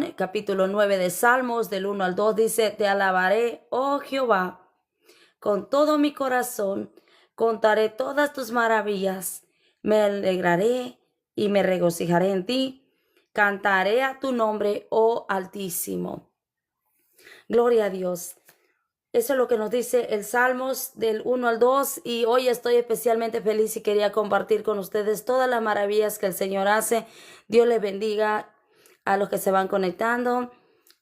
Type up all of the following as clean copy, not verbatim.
perdón, capítulo 9 de Salmos, del 1 al 2, dice: Te alabaré, oh Jehová, con todo mi corazón, contaré todas tus maravillas, me alegraré y me regocijaré en ti, cantaré a tu nombre, oh Altísimo. Gloria a Dios. Eso es lo que nos dice el Salmos del 1 al 2, y hoy estoy especialmente feliz y quería compartir con ustedes todas las maravillas que el Señor hace. Dios les bendiga a los que se van conectando.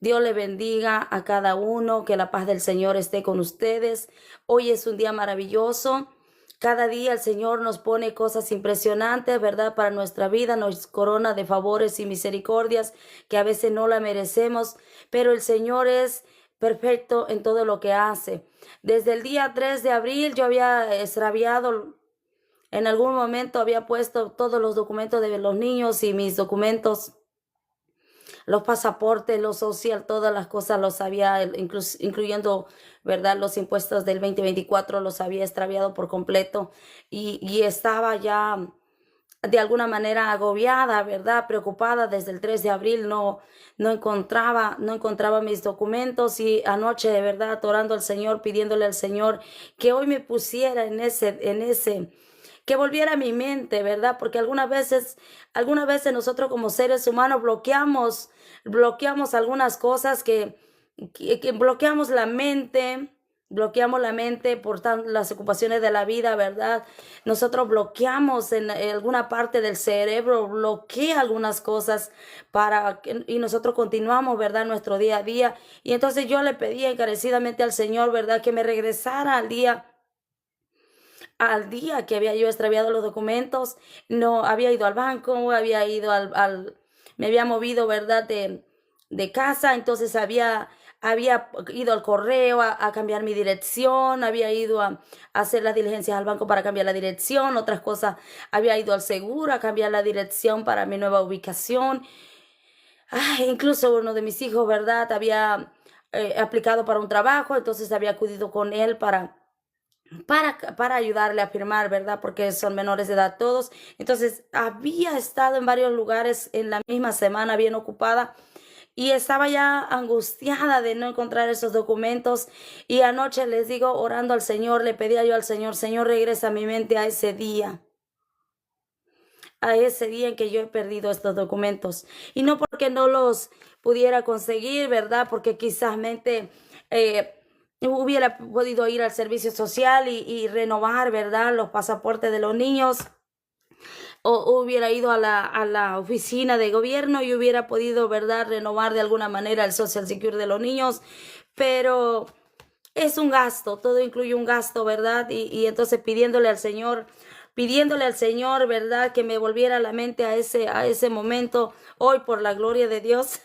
Dios les bendiga a cada uno, que la paz del Señor esté con ustedes. Hoy es un día maravilloso. Cada día el Señor nos pone cosas impresionantes, ¿verdad? Para nuestra vida, nos corona de favores y misericordias que a veces no la merecemos, pero el Señor es perfecto en todo lo que hace. Desde el día 3 de abril yo había extraviado, en algún momento había puesto todos los documentos de los niños y mis documentos, los pasaportes, los social, todas las cosas los había, incluyendo, ¿verdad? Los impuestos del 2024 los había extraviado por completo, y estaba ya de alguna manera agobiada, ¿verdad? Preocupada desde el 3 de abril, no encontraba mis documentos, y anoche, de verdad, orando al Señor, pidiéndole al Señor que hoy me pusiera que volviera a mi mente, ¿verdad? Porque algunas veces nosotros como seres humanos bloqueamos algunas cosas que bloqueamos la mente. Bloqueamos la mente por las ocupaciones de la vida, ¿verdad? Nosotros bloqueamos en alguna parte del cerebro, bloquea algunas cosas y nosotros continuamos, ¿verdad? Nuestro día a día. Y entonces yo le pedí encarecidamente al Señor, ¿verdad? Que me regresara al día que había yo extraviado los documentos. No había ido al banco, me había movido, ¿verdad? De casa, entonces había ido al correo a cambiar mi dirección, había ido a hacer las diligencias al banco para cambiar la dirección, otras cosas, había ido al seguro a cambiar la dirección para mi nueva ubicación. Incluso uno de mis hijos, ¿verdad? Había aplicado para un trabajo, entonces había acudido con él para ayudarle a firmar, ¿verdad? Porque son menores de edad todos. Entonces había estado en varios lugares en la misma semana, bien ocupada, y estaba ya angustiada de no encontrar esos documentos. Y anoche, les digo, orando al Señor, le pedía yo al Señor: Señor, regresa a mi mente a ese día en que yo he perdido estos documentos. Y no porque no los pudiera conseguir, ¿verdad? Porque quizás hubiera podido ir al servicio social y renovar, ¿verdad? Los pasaportes de los niños, o hubiera ido a la oficina de gobierno y hubiera podido, ¿verdad?, renovar de alguna manera el Social Security de los niños, pero es un gasto, todo incluye un gasto, ¿verdad? Y entonces pidiéndole al Señor, ¿verdad?, que me volviera a la mente a ese momento. Hoy, por la gloria de Dios,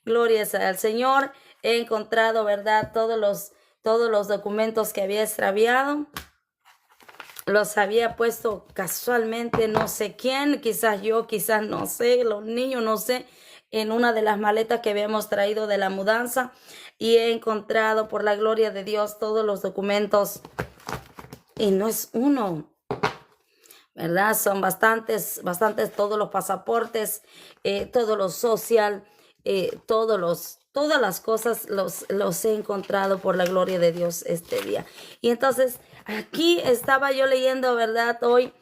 gloria al Señor, he encontrado, ¿verdad?, todos los documentos que había extraviado. Los había puesto casualmente, no sé quién, quizás yo, quizás no sé, los niños, no sé, en una de las maletas que habíamos traído de la mudanza, y he encontrado, por la gloria de Dios, todos los documentos. Y no es uno, ¿verdad? Son bastantes, todos los pasaportes, todos los social, todas las cosas los he encontrado por la gloria de Dios este día. Y entonces aquí estaba yo leyendo, ¿verdad? Hoy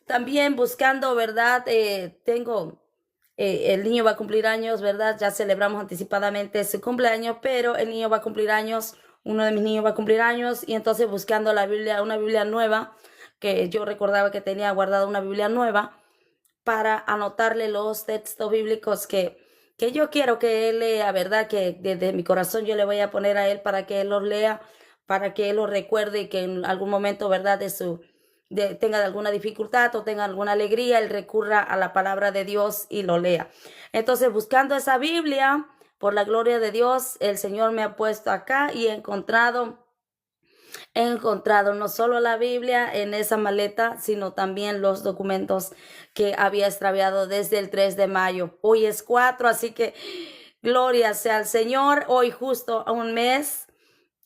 también buscando, ¿verdad? El niño va a cumplir años, ¿verdad? Ya celebramos anticipadamente su cumpleaños, pero el niño va a cumplir años, uno de mis niños va a cumplir años, y entonces buscando la Biblia, una Biblia nueva, que yo recordaba que tenía guardada una Biblia nueva, para anotarle los textos bíblicos que yo quiero que él lea, ¿verdad? Que desde mi corazón yo le voy a poner a él para que él los lea, para que él los recuerde, y que en algún momento, ¿verdad?, tenga alguna dificultad o tenga alguna alegría, él recurra a la palabra de Dios y lo lea. Entonces, buscando esa Biblia, por la gloria de Dios, el Señor me ha puesto acá, y he encontrado no solo la Biblia en esa maleta, sino también los documentos que había extraviado desde el 3 de mayo. Hoy es 4, así que gloria sea al Señor. Hoy justo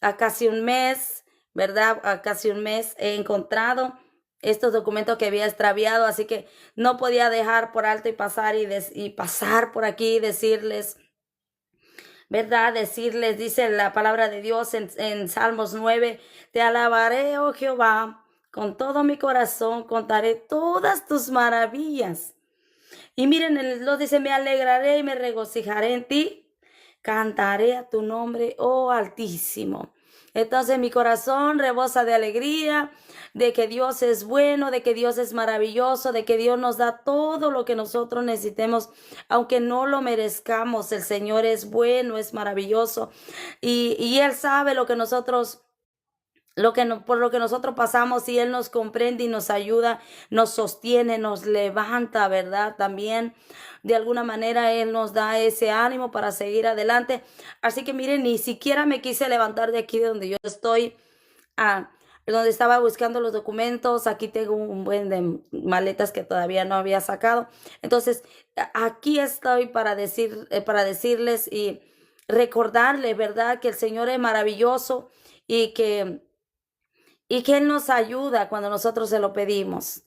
a casi un mes, ¿verdad? A casi un mes he encontrado estos documentos que había extraviado, así que no podía dejar por alto y pasar por aquí y decirles ¿verdad? Decirles, dice la palabra de Dios en Salmos 9, te alabaré, oh Jehová, con todo mi corazón, contaré todas tus maravillas. Y miren, lo dice, me alegraré y me regocijaré en ti, cantaré a tu nombre, oh Altísimo. Entonces mi corazón rebosa de alegría, de que Dios es bueno, de que Dios es maravilloso, de que Dios nos da todo lo que nosotros necesitemos, aunque no lo merezcamos. El Señor es bueno, es maravilloso y Él sabe lo que nosotros por lo que nosotros pasamos, y Él nos comprende y nos ayuda, nos sostiene, nos levanta, ¿verdad? También de alguna manera Él nos da ese ánimo para seguir adelante. Así que miren, ni siquiera me quise levantar de aquí de donde yo estoy, a donde estaba buscando los documentos. Aquí tengo un buen de maletas que todavía no había sacado. Entonces, aquí estoy para decirles y recordarles, ¿verdad? Que el Señor es maravilloso y que Él nos ayuda cuando nosotros se lo pedimos,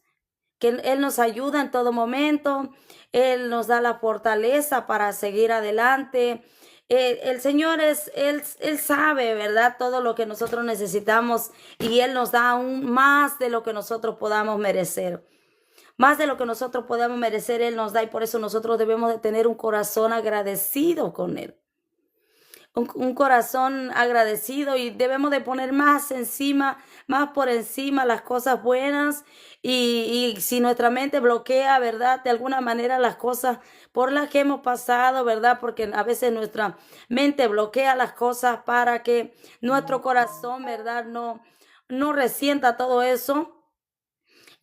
que Él nos ayuda en todo momento, Él nos da la fortaleza para seguir adelante. El Señor Él sabe, ¿verdad? Todo lo que nosotros necesitamos, y Él nos da aún más de lo que nosotros podamos merecer. Más de lo que nosotros podamos merecer, Él nos da, y por eso nosotros debemos de tener un corazón agradecido con Él. Un corazón agradecido, y debemos de poner más encima, más por encima las cosas buenas, y si nuestra mente bloquea, ¿verdad? De alguna manera las cosas por las que hemos pasado, ¿verdad? Porque a veces nuestra mente bloquea las cosas para que nuestro corazón, ¿verdad? No resienta todo eso.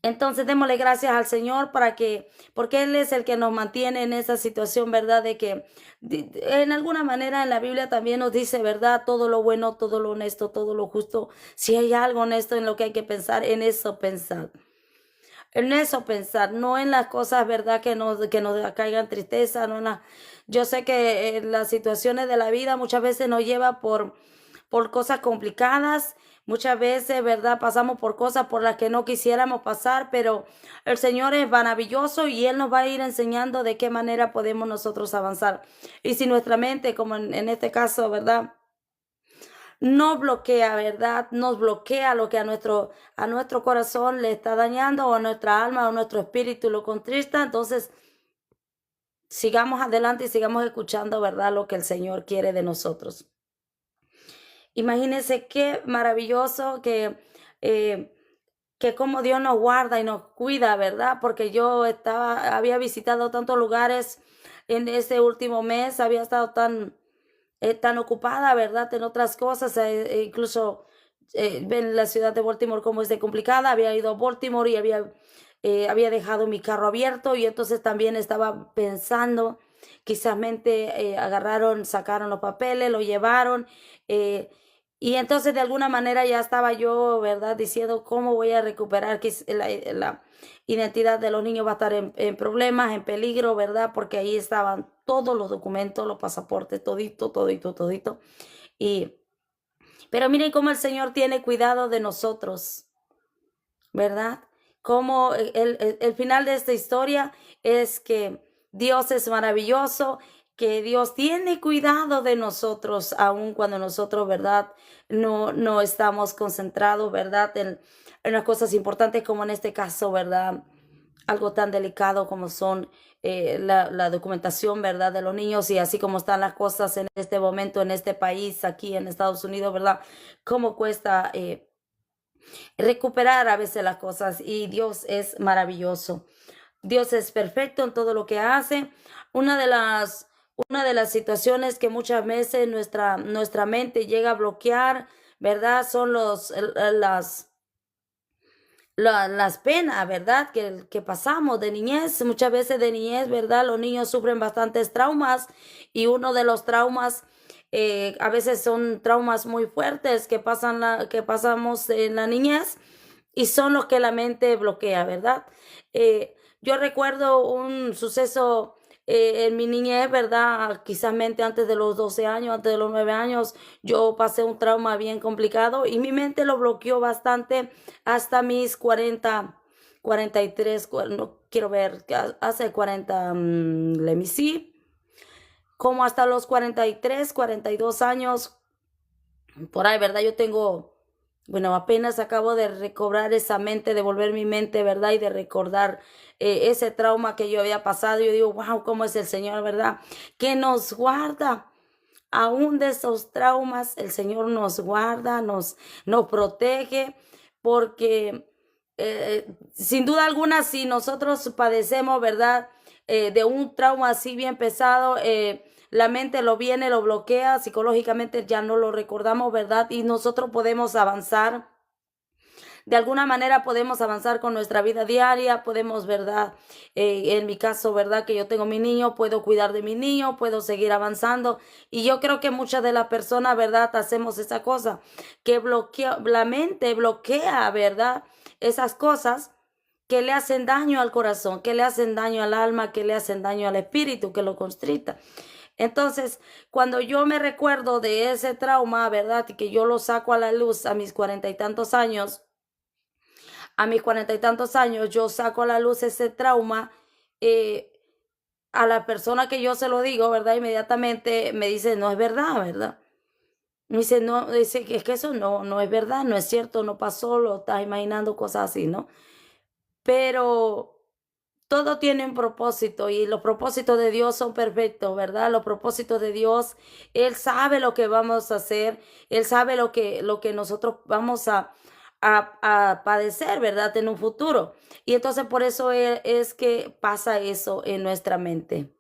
Entonces démosle gracias al Señor porque Él es el que nos mantiene en esa situación, ¿verdad? De que en alguna manera en la Biblia también nos dice, ¿verdad? Todo lo bueno, todo lo honesto, todo lo justo. Si hay algo honesto en lo que hay que pensar, en eso pensar. En eso pensar, no en las cosas, ¿verdad? Que nos caigan tristeza, no en yo sé que las situaciones de la vida muchas veces nos lleva por cosas complicadas. Muchas veces, ¿verdad? Pasamos por cosas por las que no quisiéramos pasar, pero el Señor es maravilloso y Él nos va a ir enseñando de qué manera podemos nosotros avanzar. Y si nuestra mente, como en este caso, ¿verdad? No bloquea, ¿verdad? Nos bloquea lo que a nuestro corazón le está dañando, o a nuestra alma o a nuestro espíritu lo contrista. Entonces, sigamos adelante y sigamos escuchando, ¿verdad? Lo que el Señor quiere de nosotros. Imagínense qué maravilloso que como Dios nos guarda y nos cuida, ¿verdad? Porque yo había visitado tantos lugares en ese último mes, había estado tan ocupada, ¿verdad? En otras cosas, incluso ven la ciudad de Baltimore como es de complicada. Había ido a Baltimore y había dejado mi carro abierto, y entonces también estaba pensando, quizás sacaron los papeles, lo llevaron, y entonces de alguna manera ya estaba yo, ¿verdad? Diciendo cómo voy a recuperar que la identidad de los niños va a estar en problemas, en peligro, ¿verdad? Porque ahí estaban todos los documentos, los pasaportes, todito, todito, todito. Y, pero miren cómo el Señor tiene cuidado de nosotros, ¿verdad? Como el final de esta historia es que Dios es maravilloso, que Dios tiene cuidado de nosotros, aun cuando nosotros, ¿verdad? No estamos concentrados, ¿verdad? En las cosas importantes, como en este caso, ¿verdad? Algo tan delicado como son la documentación, ¿verdad? De los niños, y así como están las cosas en este momento, en este país, aquí en Estados Unidos, ¿verdad? Cómo cuesta recuperar a veces las cosas, y Dios es maravilloso. Dios es perfecto en todo lo que hace. Una de las situaciones que muchas veces nuestra mente llega a bloquear, ¿verdad? Son las penas, ¿verdad? Que pasamos de niñez. Muchas veces de niñez, ¿verdad? Los niños sufren bastantes traumas, y uno de los traumas a veces son traumas muy fuertes que pasamos en la niñez, y son los que la mente bloquea, ¿verdad? Yo recuerdo un suceso en mi niñez, ¿verdad? Quizás antes de los 12 años, antes de los 9 años, yo pasé un trauma bien complicado, y mi mente lo bloqueó bastante hasta mis 43, no quiero ver, hace 40, let me see, como hasta los 43, 42 años, por ahí, ¿verdad? Yo tengo, bueno, apenas acabo de recobrar esa mente, devolver mi mente, ¿verdad? Y de recordar ese trauma que yo había pasado. Yo digo, wow, ¿cómo es el Señor, verdad? Que nos guarda. Aún de esos traumas, el Señor nos guarda, nos protege, porque sin duda alguna, si nosotros padecemos, ¿verdad? De un trauma así bien pesado, la mente lo viene, lo bloquea, psicológicamente ya no lo recordamos, ¿verdad? Y nosotros podemos avanzar. De alguna manera podemos avanzar con nuestra vida diaria, podemos, ¿verdad? En mi caso, ¿verdad? Que yo tengo mi niño, puedo cuidar de mi niño, puedo seguir avanzando. Y yo creo que muchas de las personas, ¿verdad? Hacemos esa cosa, que bloquea, la mente bloquea, ¿verdad? Esas cosas que le hacen daño al corazón, que le hacen daño al alma, que le hacen daño al espíritu, que lo constrita. Entonces, cuando yo me recuerdo de ese trauma, ¿verdad? Y que yo lo saco a la luz a mis 40 y tantos años, yo saco a la luz ese trauma, eh, a la persona que yo se lo digo, ¿verdad? Inmediatamente me dice, no es verdad, ¿verdad? Me dice, no, dice que es que eso no es verdad, no es cierto, no pasó, lo estás imaginando, cosas así, ¿no? Pero todo tiene un propósito y los propósitos de Dios son perfectos, ¿verdad? Los propósitos de Dios, Él sabe lo que vamos a hacer, Él sabe lo que nosotros vamos a padecer, ¿verdad? En un futuro. Y entonces por eso es que pasa eso en nuestra mente,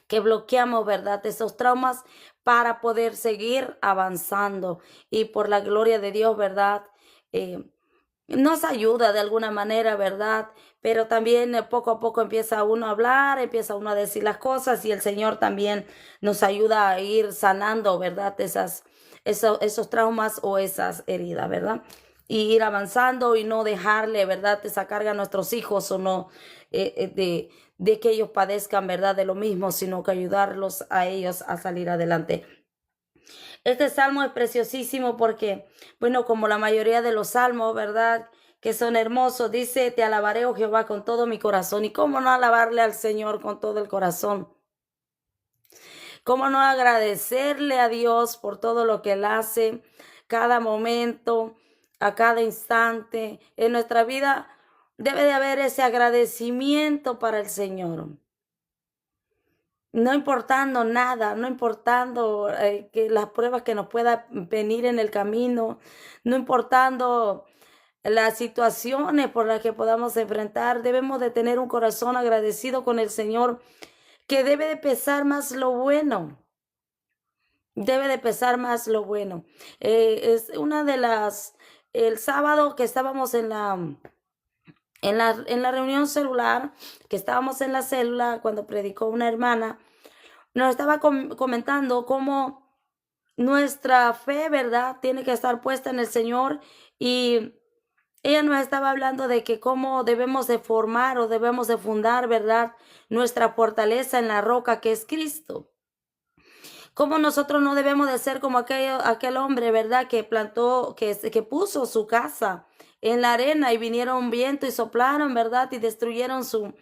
que bloqueamos, ¿verdad? Esos traumas para poder seguir avanzando y por la gloria de Dios, ¿verdad? Eh, nos ayuda de alguna manera, ¿verdad? Pero también poco a poco empieza uno a hablar, empieza uno a decir las cosas y el Señor también nos ayuda a ir sanando, ¿verdad? Esos traumas o esas heridas, ¿verdad? Y ir avanzando y no dejarle, ¿verdad? Esa carga a nuestros hijos o no de que ellos padezcan, ¿verdad? De lo mismo, sino que ayudarlos a ellos a salir adelante. Este salmo es preciosísimo porque, bueno, como la mayoría de los salmos, ¿verdad? Que son hermosos, dice, te alabaré, oh Jehová, con todo mi corazón. ¿Y cómo no alabarle al Señor con todo el corazón? ¿Cómo no agradecerle a Dios por todo lo que Él hace, cada momento, a cada instante? En nuestra vida debe de haber ese agradecimiento para el Señor. No importando nada, no importando que las pruebas que nos pueda venir en el camino, no importando las situaciones por las que podamos enfrentar, debemos de tener un corazón agradecido con el Señor, que debe de pesar más lo bueno, debe de pesar más lo bueno. Es una de el sábado que estábamos en la reunión celular, que estábamos en la célula cuando predicó una hermana, nos estaba comentando cómo nuestra fe, ¿verdad? Tiene que estar puesta en el Señor, y ella nos estaba hablando de que cómo debemos de formar o debemos de fundar, ¿verdad? Nuestra fortaleza en la roca que es Cristo. Cómo nosotros no debemos de ser como aquel hombre, ¿verdad? Que plantó, que puso su casa en la arena y vinieron un viento y soplaron, ¿verdad? Y destruyeron su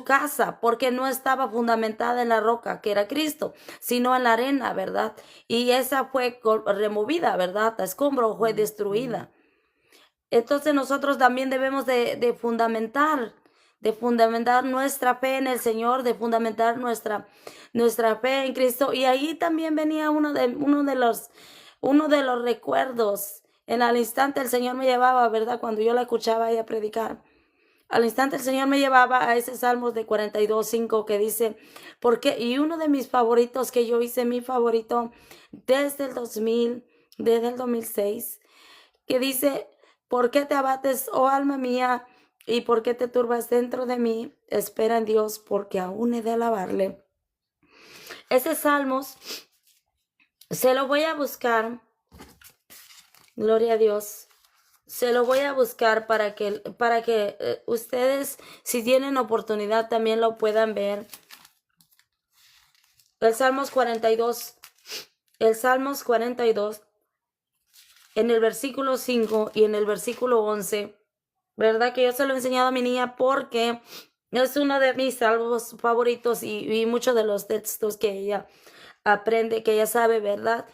casa, porque no estaba fundamentada en la roca, que era Cristo, sino en la arena, ¿verdad? Y esa fue removida, ¿verdad? A escombro fue destruida. Entonces nosotros también debemos de fundamentar nuestra fe en el Señor, de fundamentar nuestra fe en Cristo. Y ahí también venía uno de los recuerdos. En al instante el Señor me llevaba, ¿verdad? Cuando yo la escuchaba a ella predicar. Al instante el Señor me llevaba a ese Salmos de 42:5 que dice, y uno de mis favoritos que yo hice, mi favorito desde el 2006, que dice, ¿por qué te abates, oh alma mía? ¿Y por qué te turbas dentro de mí? Espera en Dios, porque aún he de alabarle. Ese Salmos se lo voy a buscar, gloria a Dios. Se lo voy a buscar para que ustedes, si tienen oportunidad, también lo puedan ver. El Salmos 42, en el versículo 5 y en el versículo 11, ¿verdad? Que yo se lo he enseñado a mi niña porque Es uno de mis salmos favoritos y muchos de los textos que ella aprende, que ella sabe, ¿verdad?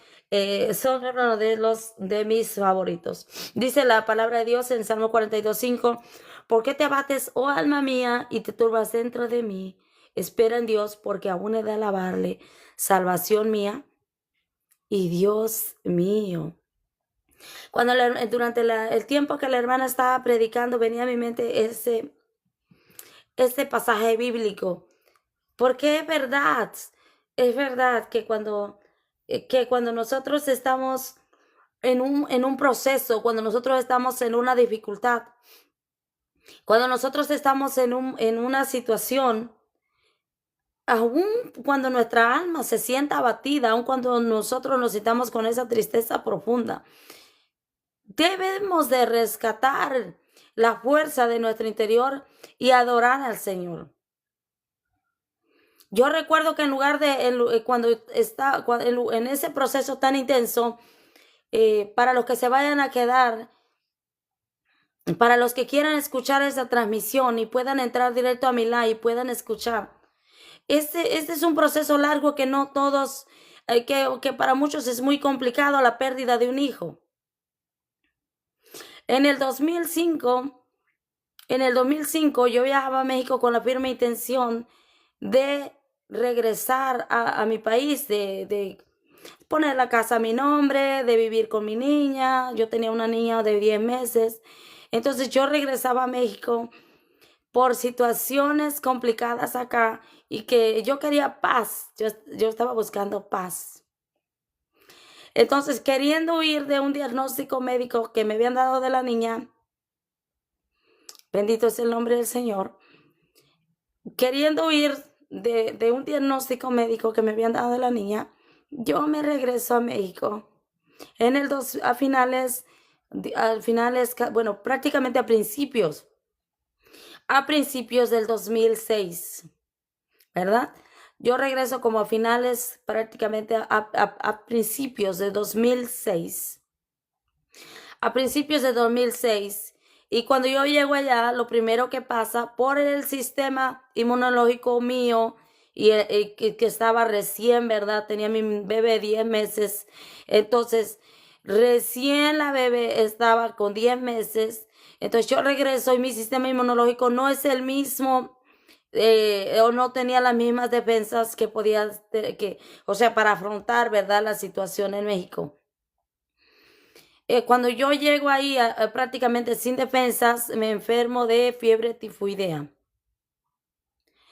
Son uno de mis favoritos. Dice la palabra de Dios en Salmo 42:5, ¿por qué te abates, oh alma mía, y te turbas dentro de mí? Espera en Dios, porque aún he de alabarle, salvación mía y Dios mío. Durante el tiempo que la hermana estaba predicando, venía a mi mente este pasaje bíblico, porque es verdad que cuando nosotros estamos en un proceso, cuando nosotros estamos en una dificultad, cuando nosotros estamos en una situación, aun cuando nuestra alma se sienta abatida, aun cuando nosotros nos sintamos con esa tristeza profunda, debemos de rescatar la fuerza de nuestro interior y adorar al Señor. Yo recuerdo que en lugar de cuando está en ese proceso tan intenso, para los que se vayan a quedar, para los que quieran escuchar esa transmisión y puedan entrar directo a mi live y puedan escuchar, este es un proceso largo que no todos, que para muchos es muy complicado, la pérdida de un hijo. En el 2005, yo viajaba a México con la firme intención de regresar a mi país, de poner la casa a mi nombre, de vivir con mi niña. Yo tenía una niña de 10 meses. Entonces yo regresaba a México por situaciones complicadas acá y que yo quería paz. Yo estaba buscando paz. Entonces, queriendo huir de un diagnóstico médico que me habían dado de la niña, bendito es el nombre del Señor, queriendo huir de un diagnóstico médico que me habían dado de la niña, yo me regreso a México. Bueno, prácticamente a principios del 2006, ¿verdad? Yo regreso como a finales, prácticamente a principios de 2006. A principios de 2006. Y cuando yo llego allá, lo primero que pasa por el sistema inmunológico mío, que estaba recién, ¿verdad? Tenía mi bebé 10 meses. Entonces, recién la bebé estaba con 10 meses. Entonces yo regreso y mi sistema inmunológico no es el mismo, o no tenía las mismas defensas que o sea, para afrontar, ¿verdad? La situación en México. Cuando yo llego ahí prácticamente sin defensas, me enfermo de fiebre tifoidea.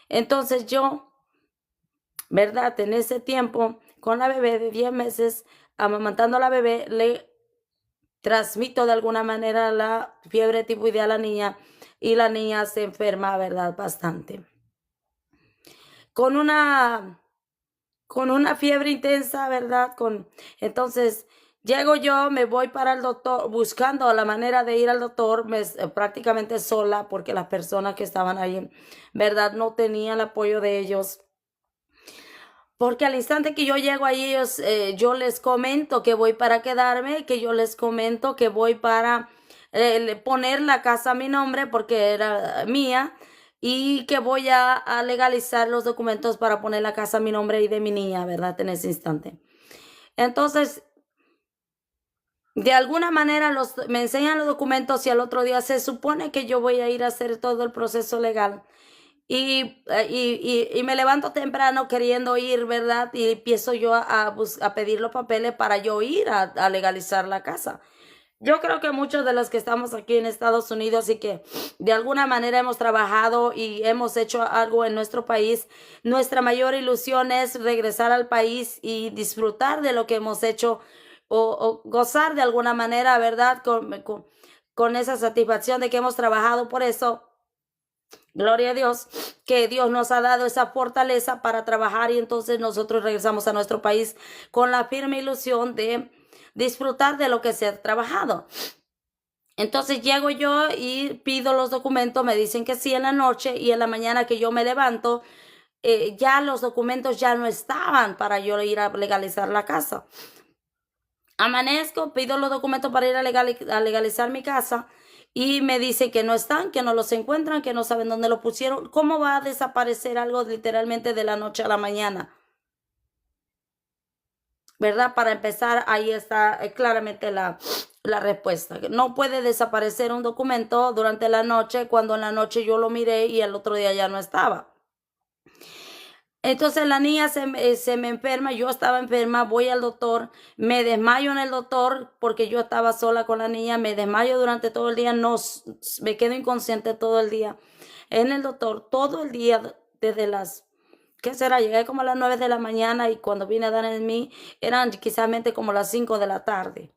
Entonces yo, ¿verdad? En ese tiempo, con la bebé de 10 meses, amamantando a la bebé, le transmito de alguna manera la fiebre tifoidea a la niña y la niña se enferma, ¿verdad? Bastante. Con una fiebre intensa, ¿verdad? Entonces, llego yo, me voy para el doctor, buscando la manera de ir al doctor, prácticamente sola, porque las personas que estaban ahí, ¿verdad? No tenía el apoyo de ellos. Porque al instante que yo llego ahí, yo les comento que voy para quedarme, que yo les comento que voy para poner la casa a mi nombre, porque era mía, y que voy a legalizar los documentos para poner la casa a mi nombre y de mi niña, ¿verdad? En ese instante. Entonces, de alguna manera me enseñan los documentos y al otro día se supone que yo voy a ir a hacer todo el proceso legal. Y me levanto temprano queriendo ir, ¿verdad? Y empiezo yo a pedir los papeles para yo ir a legalizar la casa. Yo creo que muchos de los que estamos aquí en Estados Unidos y que de alguna manera hemos trabajado y hemos hecho algo en nuestro país, nuestra mayor ilusión es regresar al país y disfrutar de lo que hemos hecho o gozar de alguna manera, ¿verdad? Con esa satisfacción de que hemos trabajado por eso. Gloria a Dios, que Dios nos ha dado esa fortaleza para trabajar y entonces nosotros regresamos a nuestro país con la firme ilusión de disfrutar de lo que se ha trabajado. Entonces llego yo y pido los documentos, me dicen que sí en la noche y en la mañana que yo me levanto, ya los documentos ya no estaban para yo ir a legalizar la casa. Amanezco, pido los documentos para ir a legalizar mi casa y me dicen que no están, que no los encuentran, que no saben dónde lo pusieron. ¿Cómo va a desaparecer algo literalmente de la noche a la mañana? ¿Verdad? Para empezar, ahí está claramente la respuesta. No puede desaparecer un documento durante la noche cuando en la noche yo lo miré y el otro día ya no estaba. Entonces la niña se me enferma, yo estaba enferma, voy al doctor, me desmayo en el doctor porque yo estaba sola con la niña, me desmayo durante todo el día, no, me quedo inconsciente todo el día en el doctor, todo el día desde las, ¿qué será? Llegué como a las 9 de la mañana y cuando vine a dar en mí eran quizás como las 5 de la tarde.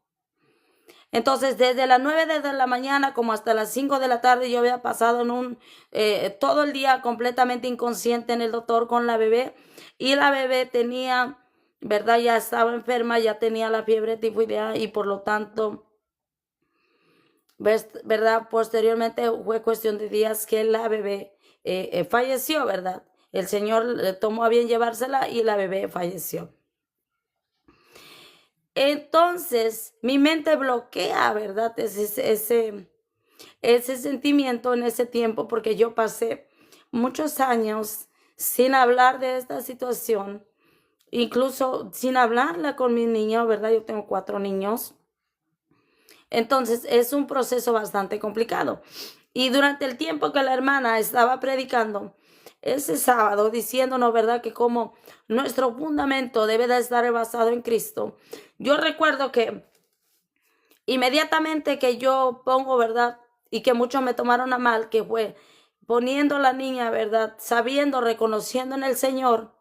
Entonces, desde las 9 de la mañana como hasta las 5 de la tarde, yo había pasado todo el día completamente inconsciente en el doctor con la bebé. Y la bebé tenía, ¿verdad? Ya estaba enferma, ya tenía la fiebre tifoidea y por lo tanto, ¿verdad? Posteriormente fue cuestión de días que la bebé falleció, ¿verdad? El Señor tomó a bien llevársela y la bebé falleció. Entonces, mi mente bloquea, ¿verdad? Ese sentimiento en ese tiempo, porque yo pasé muchos años sin hablar de esta situación, incluso sin hablarla con mis niños, ¿verdad? Yo tengo 4 niños. Entonces, es un proceso bastante complicado. Y durante el tiempo que la hermana estaba predicando, ese sábado, diciéndonos, ¿verdad? Que como nuestro fundamento debe de estar basado en Cristo. Yo recuerdo que inmediatamente que yo pongo, ¿verdad? Y que muchos me tomaron a mal, que fue poniendo a la niña, ¿verdad? Sabiendo, reconociendo en el Señor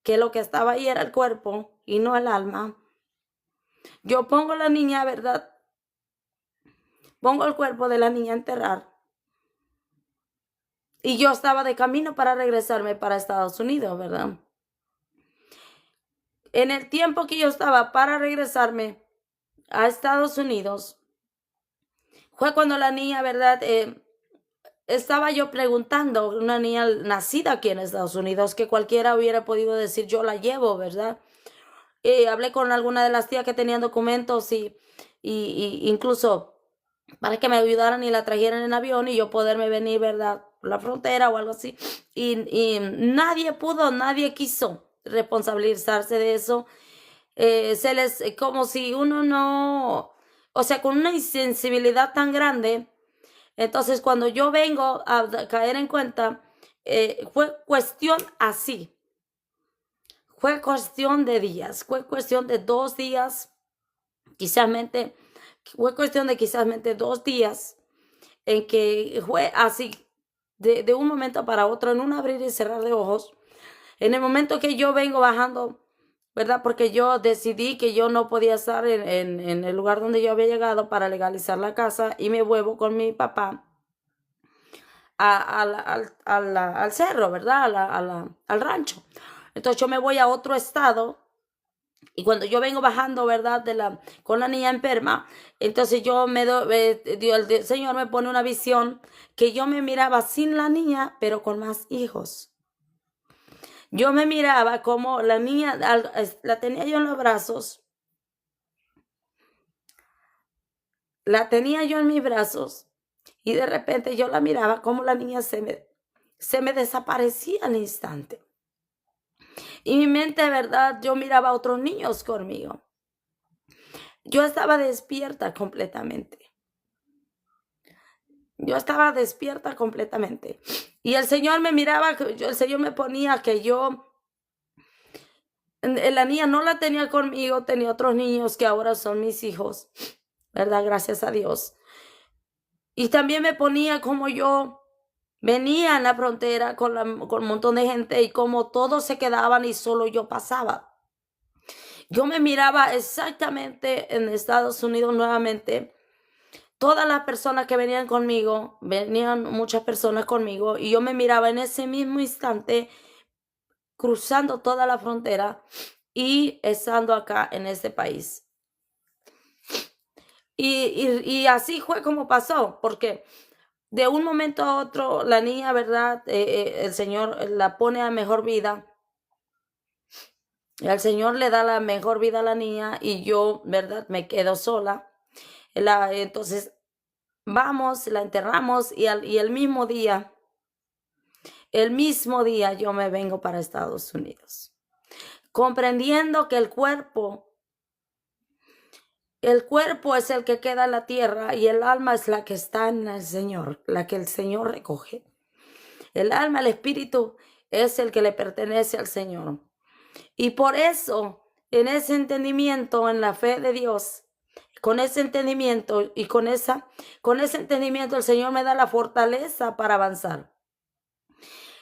que lo que estaba ahí era el cuerpo y no el alma. Yo pongo a la niña, ¿verdad? Pongo el cuerpo de la niña a enterrar. Y yo estaba de camino para regresarme para Estados Unidos, ¿verdad? En el tiempo que yo estaba para regresarme a Estados Unidos, fue cuando la niña, ¿verdad? Estaba yo preguntando, una niña nacida aquí en Estados Unidos, que cualquiera hubiera podido decir, yo la llevo, ¿verdad? Hablé con alguna de las tías que tenían documentos y incluso para que me ayudaran y la trajeran en avión y yo poderme venir, ¿verdad? Por la frontera o algo así. Y nadie quiso responsabilizarse de eso. Como si uno no, o sea, con una insensibilidad tan grande. Entonces, cuando yo vengo a caer en cuenta, fue cuestión así. Fue cuestión de días, fue cuestión de 2 días, fue cuestión de quizás 2 días en que fue así, de un momento para otro, en un abrir y cerrar de ojos. En el momento que yo vengo bajando, ¿verdad? Porque yo decidí que yo no podía estar en el lugar donde yo había llegado para legalizar la casa y me vuelvo con mi papá al cerro, ¿verdad? Al rancho. Entonces yo me voy a otro estado y cuando yo vengo bajando, ¿verdad? Con la niña enferma, entonces el Señor me pone una visión que yo me miraba sin la niña, pero con más hijos. Yo me miraba como la niña, la tenía yo en los brazos, la tenía yo en mis brazos y de repente yo la miraba como la niña se me desaparecía al instante. Y mi mente, de verdad, yo miraba a otros niños conmigo. Yo estaba despierta completamente. Yo estaba despierta completamente. Y el Señor me miraba, el Señor me ponía que la niña no la tenía conmigo, tenía otros niños que ahora son mis hijos, ¿verdad? Gracias a Dios. Y también me ponía como yo venía en la frontera con un montón de gente y como todos se quedaban y solo yo pasaba. Yo me miraba exactamente en Estados Unidos nuevamente. Todas las personas que venían conmigo, venían muchas personas conmigo y yo me miraba en ese mismo instante cruzando toda la frontera y estando acá en este país. Y así fue como pasó, porque de un momento a otro la niña, ¿verdad? El Señor la pone a mejor vida. El Señor le da la mejor vida a la niña y yo, ¿verdad? Me quedo sola. Entonces, vamos, la enterramos y el mismo día, yo me vengo para Estados Unidos, comprendiendo que el cuerpo es el que queda en la tierra y el alma es la que está en el Señor, la que el Señor recoge. El alma, el espíritu es el que le pertenece al Señor. Y por eso, en ese entendimiento, en la fe de Dios, con ese entendimiento y con ese entendimiento, el Señor me da la fortaleza para avanzar.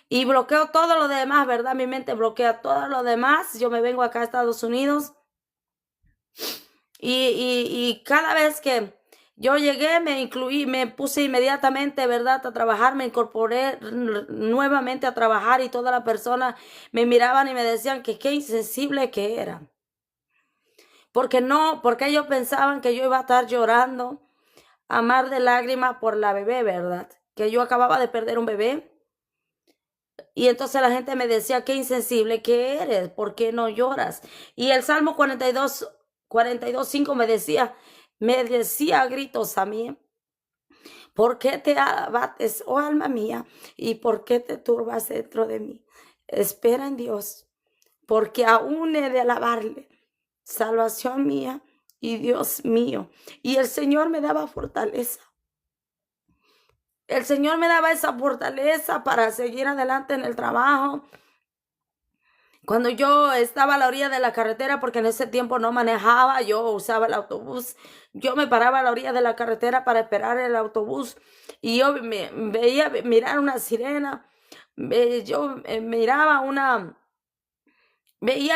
Y bloqueo todo lo demás, ¿verdad? Mi mente bloquea todo lo demás. Yo me vengo acá a Estados Unidos. Y cada vez que yo llegué, me puse inmediatamente, ¿verdad?, a trabajar, me incorporé nuevamente a trabajar y todas las personas me miraban y me decían que qué insensible que era. Porque ellos pensaban que yo iba a estar llorando a mar de lágrimas por la bebé, ¿verdad? Que yo acababa de perder un bebé. Y entonces la gente me decía, qué insensible que eres, ¿por qué no lloras? Y el Salmo 42:5 me decía a gritos a mí, ¿por qué te abates, oh alma mía? ¿Y por qué te turbas dentro de mí? Espera en Dios, porque aún he de alabarle, salvación mía y Dios mío. Y el Señor me daba fortaleza. El Señor me daba esa fortaleza para seguir adelante en el trabajo. Cuando yo estaba a la orilla de la carretera, porque en ese tiempo no manejaba, yo usaba el autobús, yo me paraba a la orilla de la carretera para esperar el autobús y yo veía mirar una sirena, veía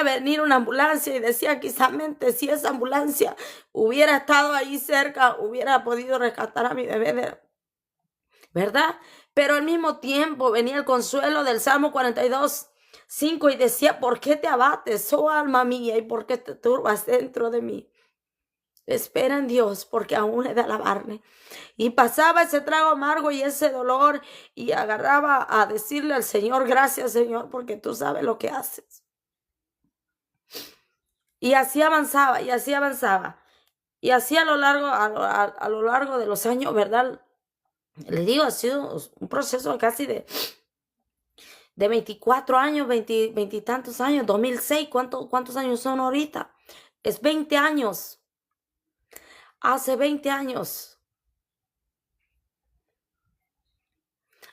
venir una ambulancia y decía, quizás si esa ambulancia hubiera estado ahí cerca, hubiera podido rescatar a mi bebé, ¿verdad? Pero al mismo tiempo venía el consuelo del Salmo 42:5 y decía, ¿por qué te abates, oh alma mía, y por qué te turbas dentro de mí? Espera en Dios, porque aún he de alabarle. Y pasaba ese trago amargo y ese dolor y agarraba a decirle al Señor, gracias Señor, porque tú sabes lo que haces. Y así avanzaba, y así avanzaba. Y así a lo largo de los años, ¿verdad? Les digo, ha sido un proceso casi de 24 años, 20 y tantos años, 2006, ¿cuántos años son ahorita? Es 20 años. Hace 20 años.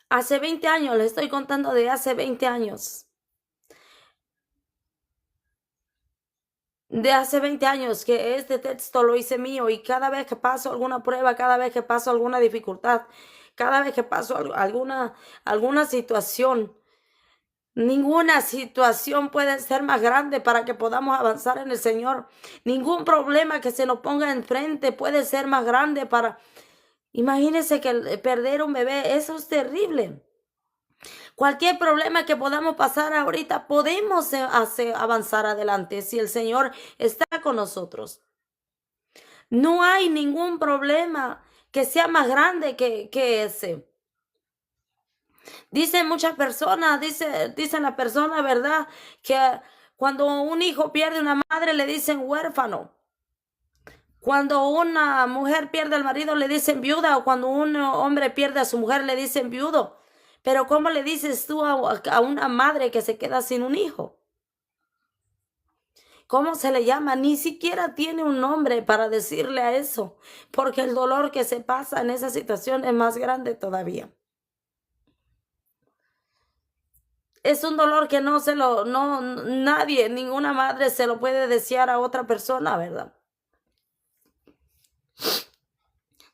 Hace 20 años, le estoy contando de hace 20 años. De hace 20 años que este texto lo hice mío y cada vez que paso alguna prueba, cada vez que paso alguna dificultad, cada vez que paso alguna situación, ninguna situación puede ser más grande para que podamos avanzar en el Señor. Ningún problema que se nos ponga enfrente puede ser más grande para... Imagínense que perder un bebé, eso es terrible. Cualquier problema que podamos pasar ahorita, podemos avanzar adelante si el Señor está con nosotros. No hay ningún problema que sea más grande que ese. Dicen muchas personas, dicen las personas, ¿verdad? Que cuando un hijo pierde una madre le dicen huérfano. Cuando una mujer pierde al marido le dicen viuda, o cuando un hombre pierde a su mujer le dicen viudo. Pero ¿cómo le dices tú a una madre que se queda sin un hijo? ¿Cómo se le llama? Ni siquiera tiene un nombre para decirle a eso, porque el dolor que se pasa en esa situación es más grande todavía. Es un dolor que nadie, ninguna madre se lo puede desear a otra persona, ¿verdad?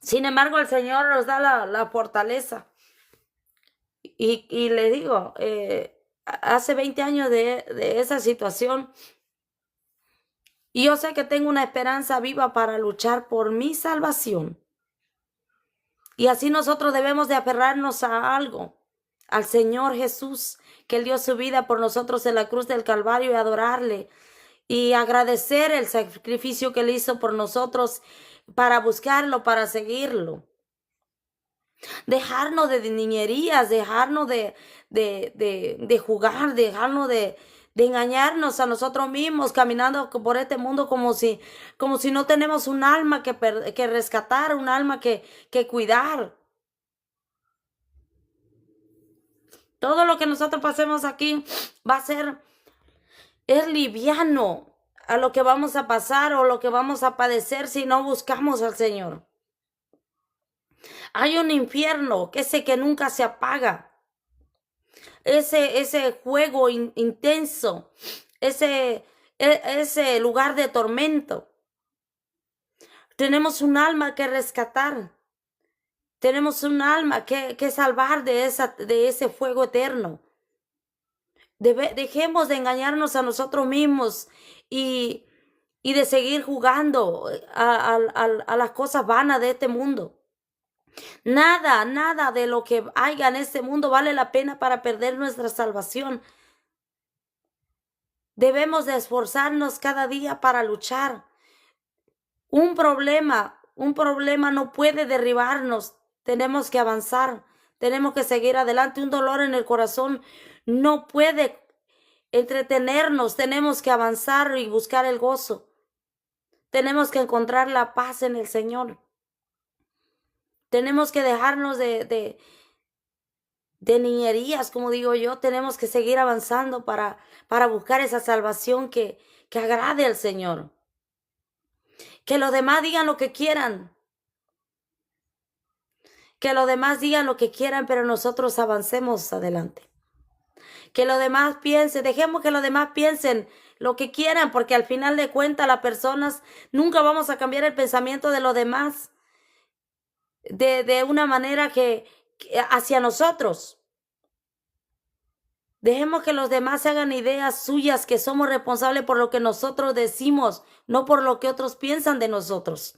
Sin embargo, el Señor nos da la fortaleza. Y le digo, hace 20 años de esa situación, y yo sé que tengo una esperanza viva para luchar por mi salvación. Y así nosotros debemos de aferrarnos a algo, al Señor Jesús, que Él dio su vida por nosotros en la cruz del Calvario, y adorarle y agradecer el sacrificio que Él hizo por nosotros para buscarlo, para seguirlo. Dejarnos de niñerías, dejarnos de jugar, dejarnos de de engañarnos a nosotros mismos, caminando por este mundo como si no tenemos un alma que rescatar, un alma que cuidar. Todo lo que nosotros pasemos aquí va a ser, es liviano a lo que vamos a pasar o lo que vamos a padecer si no buscamos al Señor. Hay un infierno que ese que nunca se apaga. Ese juego intenso, ese lugar de tormento. Tenemos un alma que rescatar. Tenemos un alma que salvar de ese fuego eterno. Dejemos de engañarnos a nosotros mismos y de seguir jugando a las cosas vanas de este mundo. Nada de lo que haya en este mundo vale la pena para perder nuestra salvación. Debemos de esforzarnos cada día para luchar. Un problema no puede derribarnos. Tenemos que avanzar, tenemos que seguir adelante. Un dolor en el corazón no puede entretenernos. Tenemos que avanzar y buscar el gozo. Tenemos que encontrar la paz en el Señor. Tenemos que dejarnos de niñerías, como digo yo. Tenemos que seguir avanzando para buscar esa salvación que agrade al Señor. Que los demás digan lo que quieran. Que los demás digan lo que quieran, pero nosotros avancemos adelante. Que los demás piensen, dejemos que los demás piensen lo que quieran, porque al final de cuentas las personas nunca vamos a cambiar el pensamiento de los demás de una manera que hacia nosotros. Dejemos que los demás se hagan ideas suyas, que somos responsables por lo que nosotros decimos, no por lo que otros piensan de nosotros.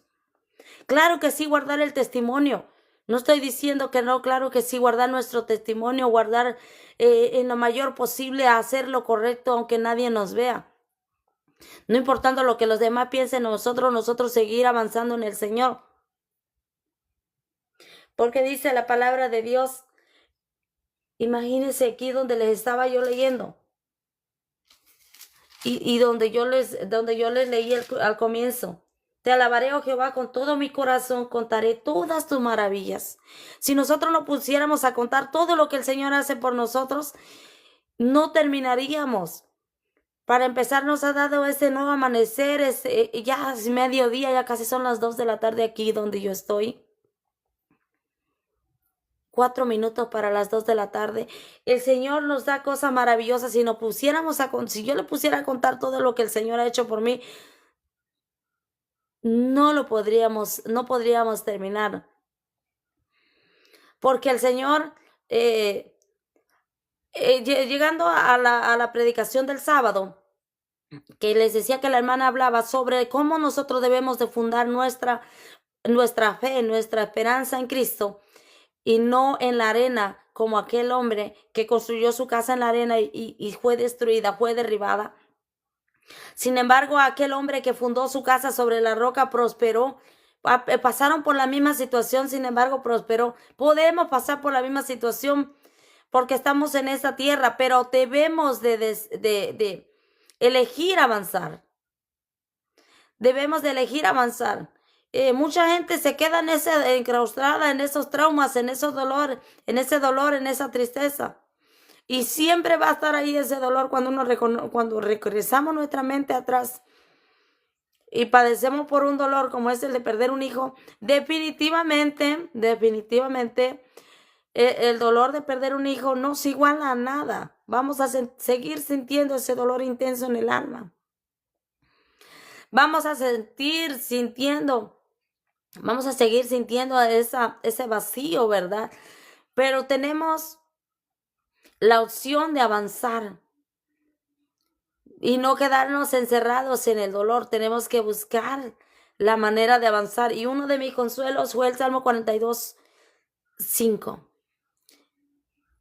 Claro que sí, guardar el testimonio. No estoy diciendo que no, claro que sí, guardar nuestro testimonio, guardar en lo mayor posible, hacer lo correcto aunque nadie nos vea. No importando lo que los demás piensen, nosotros seguir avanzando en el Señor. Porque dice la palabra de Dios, imagínense aquí donde les estaba yo leyendo. Y donde yo les leí al comienzo. Te alabaré, oh Jehová, con todo mi corazón, contaré todas tus maravillas. Si nosotros nos pusiéramos a contar todo lo que el Señor hace por nosotros, no terminaríamos. Para empezar, nos ha dado ese nuevo amanecer, ya es mediodía, ya casi son las 2 de la tarde aquí donde yo estoy. 4 minutos para las 2 de la tarde. El Señor nos da cosas maravillosas. Si yo le pusiera a contar todo lo que el Señor ha hecho por mí, no podríamos terminar. Porque el Señor, llegando a la predicación del sábado, que les decía que la hermana hablaba sobre cómo nosotros debemos de fundar nuestra fe, nuestra esperanza en Cristo, y no en la arena, como aquel hombre que construyó su casa en la arena y fue destruida, fue derribada. Sin embargo, aquel hombre que fundó su casa sobre la roca prosperó. Pasaron por la misma situación, sin embargo, prosperó. Podemos pasar por la misma situación porque estamos en esta tierra, pero debemos de elegir avanzar. Debemos de elegir avanzar. Mucha gente se queda enclaustrada en esos traumas, en ese dolor, en esa tristeza. Y siempre va a estar ahí ese dolor cuando regresamos nuestra mente atrás y padecemos por un dolor como es el de perder un hijo. Definitivamente, el dolor de perder un hijo no se iguala a nada. Vamos a seguir sintiendo ese dolor intenso en el alma. Vamos a seguir sintiendo ese vacío, ¿verdad? Pero tenemos la opción de avanzar y no quedarnos encerrados en el dolor. Tenemos que buscar la manera de avanzar. Y uno de mis consuelos fue el Salmo 42:5.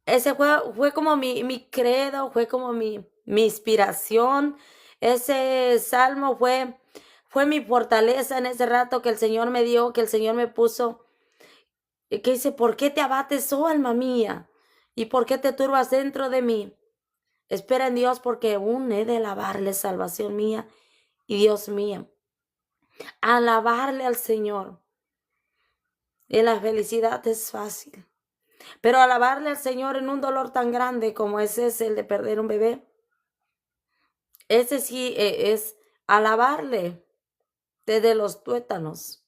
Ese fue como mi credo, fue como mi inspiración. Ese salmo fue mi fortaleza en ese rato que el Señor me dio, que el Señor me puso. Que dice, ¿por qué te abates, oh alma mía? ¿Y por qué te turbas dentro de mí? Espera en Dios porque aún he de alabarle, salvación mía y Dios mío. Alabarle al Señor. Y la felicidad es fácil. Pero alabarle al Señor en un dolor tan grande como ese es el de perder un bebé, ese sí es alabarle desde los tuétanos,